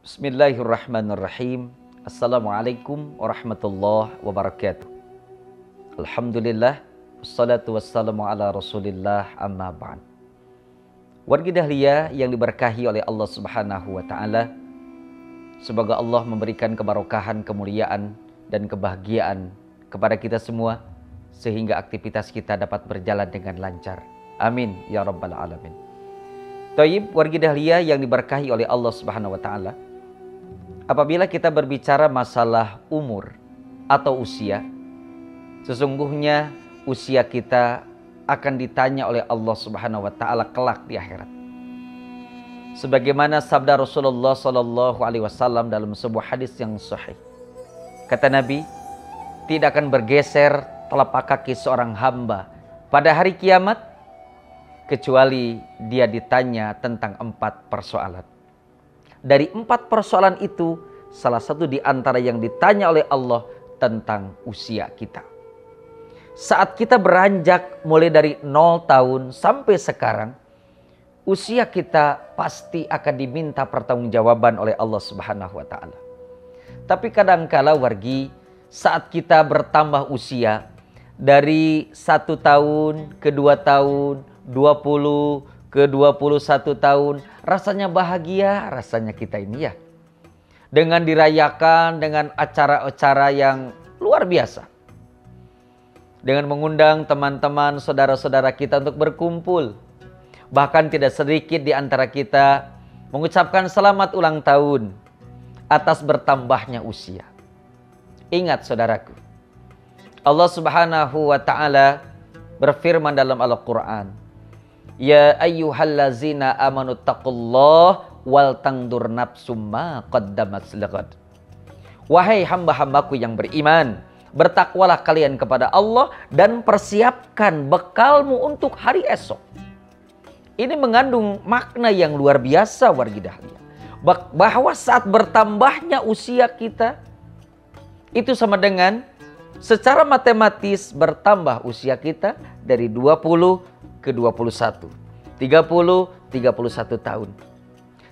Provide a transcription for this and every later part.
Bismillahirrahmanirrahim. Assalamualaikum warahmatullahi wabarakatuh. Alhamdulillah, wassalatu wassalamu ala rasulillah, amma ba'd. Wargi dahlia yang diberkahi oleh Allah subhanahu wa ta'ala, semoga Allah memberikan kebarokahan, kemuliaan, dan kebahagiaan kepada kita semua, sehingga aktivitas kita dapat berjalan dengan lancar. Amin ya rabbal alamin. Thayyib, wargi dahlia yang diberkahi oleh Allah subhanahu wa ta'ala, apabila kita berbicara masalah umur atau usia, sesungguhnya usia kita akan ditanya oleh Allah Subhanahu wa taala kelak di akhirat. Sebagaimana sabda Rasulullah sallallahu alaihi wasallam dalam sebuah hadis yang sahih. Kata Nabi, tidak akan bergeser telapak kaki seorang hamba pada hari kiamat kecuali dia ditanya tentang 4 persoalan. Dari 4 persoalan itu, salah satu di antara yang ditanya oleh Allah tentang usia kita. Saat kita beranjak mulai dari 0 tahun sampai sekarang, usia kita pasti akan diminta pertanggungjawaban oleh Allah Subhanahu wa taala. Tapi kadangkala wargi, saat kita bertambah usia dari 1 tahun ke 2 tahun, 20 ke 21 tahun, rasanya bahagia, rasanya kita ini ya. Dengan dirayakan dengan acara-acara yang luar biasa. Dengan mengundang teman-teman, saudara-saudara kita untuk berkumpul. Bahkan tidak sedikit di antara kita mengucapkan selamat ulang tahun atas bertambahnya usia. Ingat saudaraku, Allah Subhanahu wa ta'ala berfirman dalam Al-Quran, Ya ayyuhallazina amanu taqullah wal tangdur nafsum ma qaddamat lighad. Wahai hamba-hambaku yang beriman, bertakwalah kalian kepada Allah dan persiapkan bekalmu untuk hari esok. Ini mengandung makna yang luar biasa wargi dahlia. Bahwa saat bertambahnya usia kita, itu sama dengan secara matematis bertambah usia kita dari 20 ke 21, 30, 31 tahun.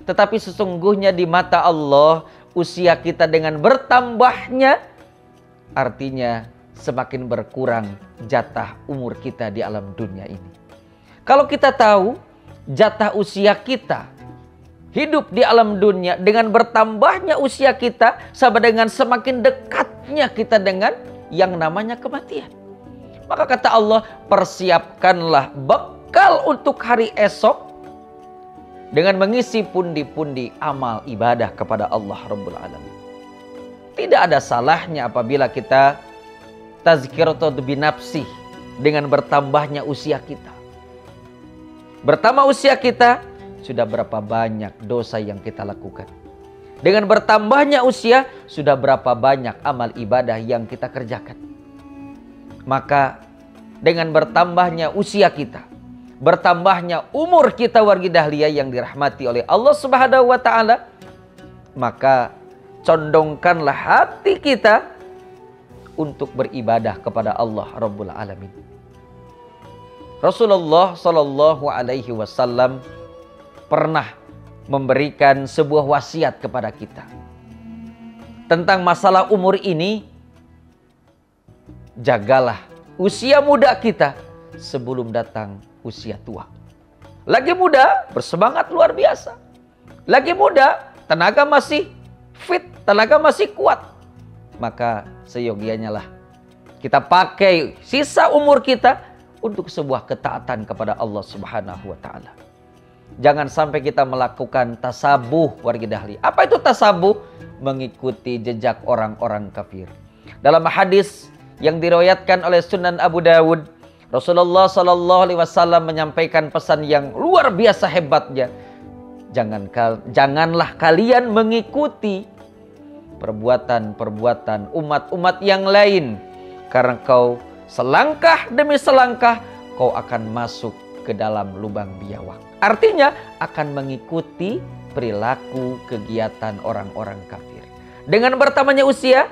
Tetapi sesungguhnya di mata Allah, usia kita dengan bertambahnya, artinya semakin berkurang jatah umur kita di alam dunia ini. Kalau kita tahu jatah usia kita hidup di alam dunia dengan bertambahnya usia kita sama dengan semakin dekatnya kita dengan yang namanya kematian. Maka kata Allah, persiapkanlah bekal untuk hari esok dengan mengisi pundi-pundi amal ibadah kepada Allah Rabbul Alamin. Tidak ada salahnya apabila kita tazkiratu binafsih dengan bertambahnya usia kita. Bertambah usia kita, sudah berapa banyak dosa yang kita lakukan. Dengan bertambahnya usia, sudah berapa banyak amal ibadah yang kita kerjakan. Maka dengan bertambahnya usia kita, bertambahnya umur kita wargi dahlia yang dirahmati oleh Allah Subhanahu wa taala, maka condongkanlah hati kita untuk beribadah kepada Allah Rabbul Alamin. Rasulullah sallallahu alaihi wasallam pernah memberikan sebuah wasiat kepada kita tentang masalah umur ini. Jagalah usia muda kita sebelum datang usia tua. Lagi muda, bersemangat luar biasa. Lagi muda, tenaga masih fit, tenaga masih kuat. Maka seyogianya lah kita pakai sisa umur kita untuk sebuah ketaatan kepada Allah Subhanahu wa ta'ala. Jangan sampai kita melakukan tasabuh wargi dahli. Apa itu tasabuh? Mengikuti jejak orang-orang kafir. Dalam hadis yang diriwayatkan oleh Sunan Abu Dawud, Rasulullah sallallahu alaihi wasallam menyampaikan pesan yang luar biasa hebatnya. Janganlah kalian mengikuti perbuatan-perbuatan umat-umat yang lain, karena kau selangkah demi selangkah kau akan masuk ke dalam lubang biawak. Artinya akan mengikuti perilaku kegiatan orang-orang kafir. Dengan bertambahnya usia,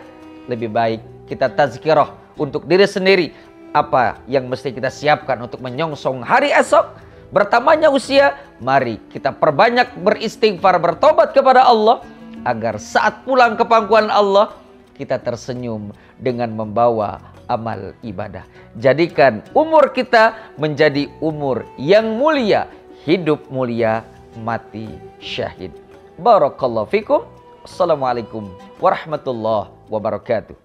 lebih baik kita tazkirah untuk diri sendiri. Apa yang mesti kita siapkan untuk menyongsong hari esok. Bertambahnya usia, mari kita perbanyak beristighfar, bertobat kepada Allah. agar saat pulang ke pangkuan Allah, kita tersenyum dengan membawa amal ibadah. Jadikan umur kita menjadi umur yang mulia, hidup mulia, mati syahid. Barakallahu fikum. Assalamualaikum warahmatullahi wabarakatuh.